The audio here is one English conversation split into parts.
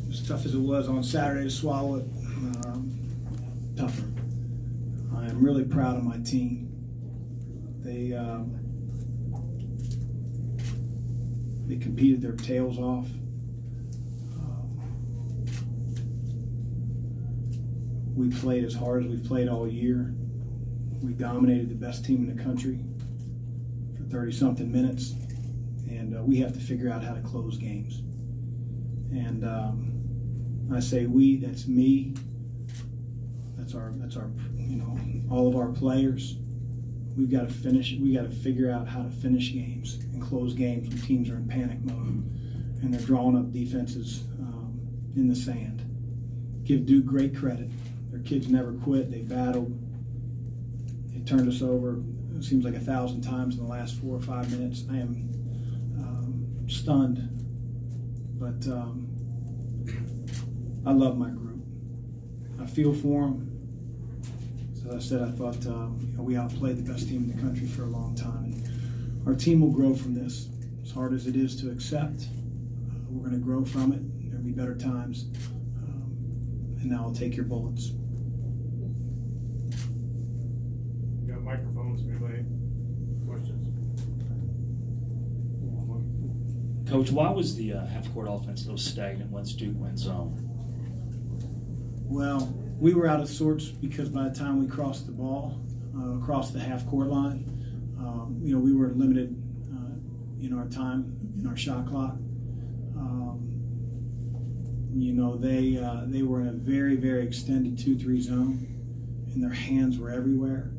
As tough as it was on Saturday to swallow it, tougher. I am really proud of my team. They competed their tails off. We played as hard as we've played all year. We dominated the best team in the country for 30-something minutes, and we have to figure out how to close games. And I say we, that's me, that's our, all of our players. We've got to figure out how to finish games and close games when teams are in panic mode and they're drawing up defenses in the sand. Give Duke great credit. Their kids never quit. They battled. They turned us over, it seems like 1,000 times in the last 4 or 5 minutes. I am stunned, but I love my group. I feel for them. As I said, I thought we outplayed the best team in the country for a long time. And our team will grow from this. As hard as it is to accept, we're going to grow from it. There'll be better times. And now I'll take your bullets. We got microphones. Anybody? Questions? Coach, why was the half-court offense so stagnant once Duke went zone? Well, we were out of sorts because by the time we crossed the ball, across the half-court line, we were limited in our time, in our shot clock. They were in a very, very extended 2-3 zone, and their hands were everywhere.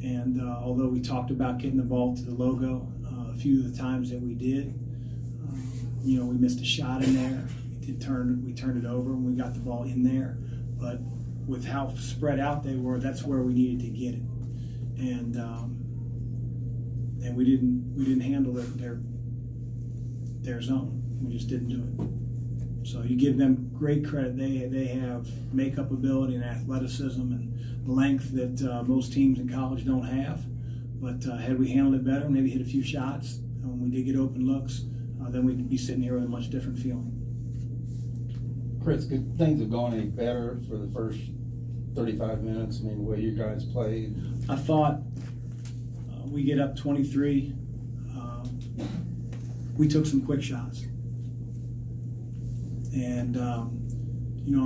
And although we talked about getting the ball to the logo a few of the times that we did, we missed a shot in there. We turned it over when we got the ball in there. But with how spread out they were, that's where we needed to get it. And we didn't handle their zone. We just didn't do it. So you give them great credit. They have makeup ability and athleticism and length that most teams in college don't have. But had we handled it better, maybe hit a few shots, and when we did get open looks, then we'd be sitting here with a much different feeling. Chris, could things have gone any better for the first 35 minutes? I mean, the way you guys played. I thought we get up 23. We took some quick shots. And, our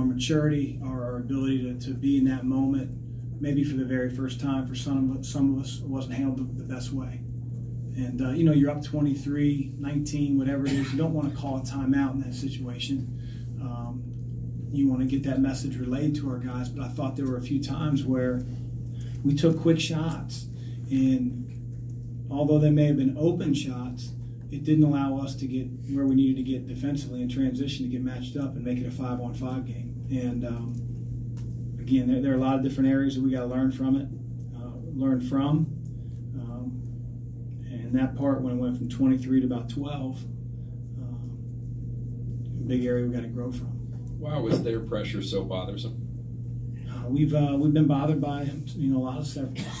maturity, our ability to be in that moment, maybe for the very first time, for some of us, wasn't handled the best way. And, you're up 23, 19, whatever it is. You don't want to call a timeout in that situation. You want to get that message relayed to our guys. But I thought there were a few times where we took quick shots. And although they may have been open shots, it didn't allow us to get where we needed to get defensively in transition to get matched up and make it a 5-on-5 game. And again, there are a lot of different areas that we got to learn from. And that part, when it went from 23 to about 12, a big area we got to grow from. Why was their pressure so bothersome? We've been bothered by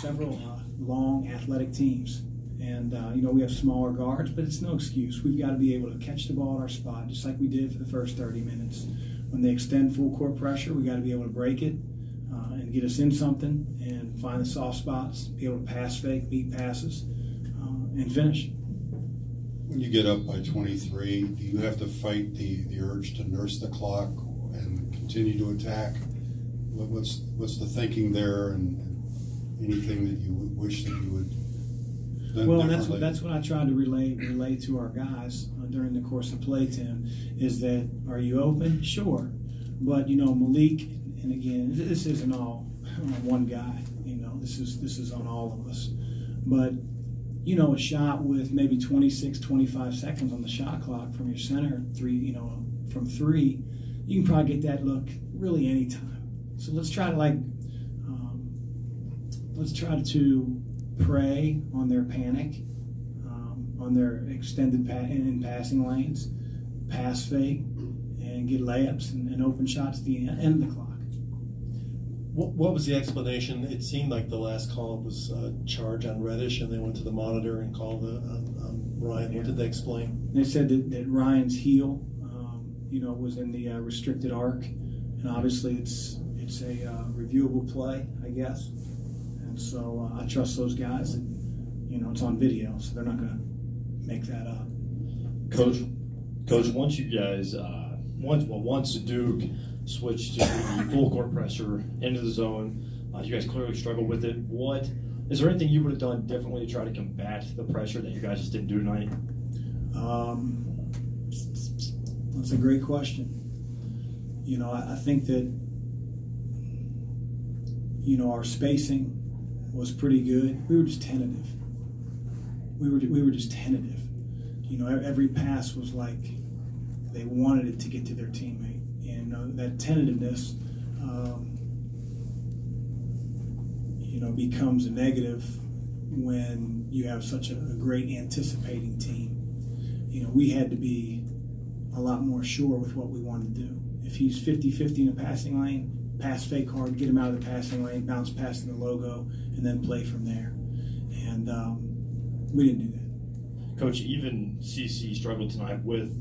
several long athletic teams. And, we have smaller guards, but it's no excuse. We've got to be able to catch the ball at our spot, just like we did for the first 30 minutes. When they extend full court pressure, we got to be able to break it and get us in something and find the soft spots, be able to pass fake, beat passes, and finish. When you get up by 23, do you have to fight the urge to nurse the clock and continue to attack? What's the thinking there, and anything that you would wish that you would? Well, that's what I tried to relay to our guys during the course of play, Tim, is that, are you open? Sure. But, Malik, and again, this isn't all on one guy, this is on all of us. But, a shot with maybe 26, 25 seconds on the shot clock from your center, from three, you can probably get that look really anytime. So let's try to prey on their panic, on their extended passing lanes, pass fake, and get layups and open shots at the end of the clock. What was the explanation? It seemed like the last call was a charge on Reddish, and they went to the monitor and called Ryan, what did they explain? They said that Ryan's heel, was in the restricted arc, and obviously it's a reviewable play, I guess. And so I trust those guys. And, it's on video, so they're not going to make that up. Coach, once you guys, once Duke switched to the full court pressure into the zone, you guys clearly struggled with it. Is there anything you would have done differently to try to combat the pressure that you guys just didn't do tonight? That's a great question. I think that, our spacing was pretty good. We were just tentative. We were just tentative. Every pass was like they wanted it to get to their teammate. And that tentativeness, becomes a negative when you have such a great anticipating team. We had to be a lot more sure with what we wanted to do. If he's 50-50 in a passing lane, pass fake hard, get him out of the passing lane, bounce past the logo, and then play from there. And we didn't do that. Coach, even CC struggled tonight with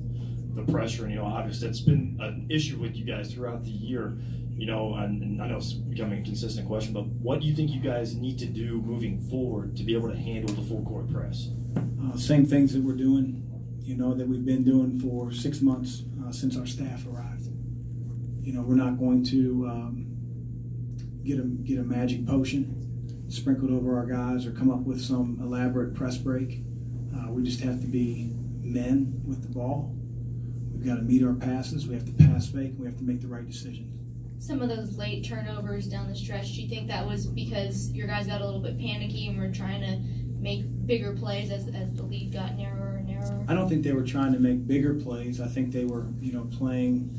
the pressure, and obviously that's been an issue with you guys throughout the year. And I know it's becoming a consistent question, but what do you think you guys need to do moving forward to be able to handle the full court press? Same things that we're doing, that we've been doing for 6 months since our staff arrived. We're not going to get a magic potion sprinkled over our guys or come up with some elaborate press break. We just have to be men with the ball. We've got to meet our passes. We have to pass fake. We have to make the right decisions. Some of those late turnovers down the stretch, do you think that was because your guys got a little bit panicky and were trying to make bigger plays as the lead got narrower and narrower? I don't think they were trying to make bigger plays. I think they were, playing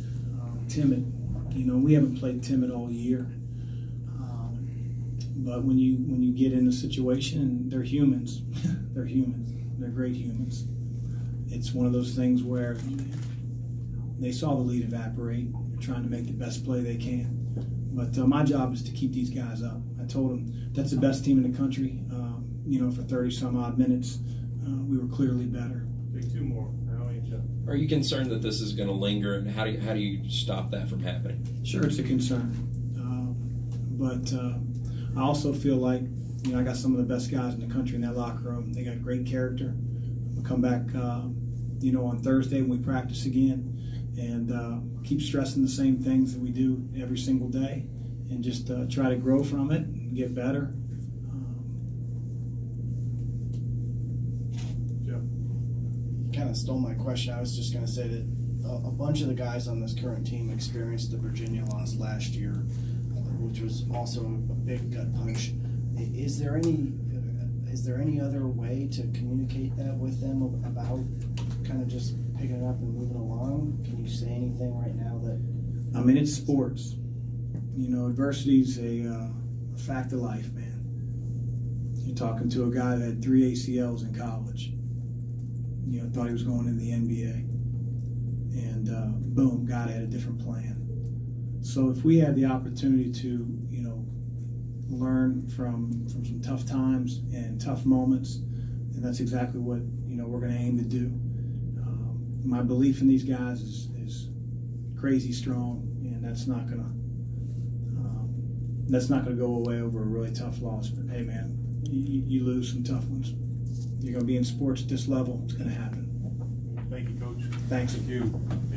timid. We haven't played timid all year. But when you get in a situation, they're humans. They're humans. They're great humans. It's one of those things where they saw the lead evaporate. They're trying to make the best play they can. But my job is to keep these guys up. I told them that's the best team in the country. For 30-some-odd minutes, we were clearly better. Take 2 more. Are you concerned that this is going to linger, and how do you stop that from happening? Sure, it's a concern. But I also feel like, I got some of the best guys in the country in that locker room. They got great character. We'll come back, on Thursday when we practice again, and keep stressing the same things that we do every single day, and just try to grow from it and get better. Kind of stole my question. I was just going to say that a bunch of the guys on this current team experienced the Virginia loss last year, which was also a big gut punch. Is there any other way to communicate that with them about kind of just picking it up and moving along? Can you say anything right now that? It's sports. Adversity's a fact of life, man. You're talking to a guy that had 3 ACLs in college. Thought he was going into the NBA. And boom, God had a different plan. So if we had the opportunity to, learn from some tough times and tough moments, and that's exactly what, we're going to aim to do. My belief in these guys is crazy strong, and that's not going to go away over a really tough loss. But hey, man, you lose some tough ones. You're going to be in sports at this level. It's going to happen. Thank you, Coach. Thanks. Thank you.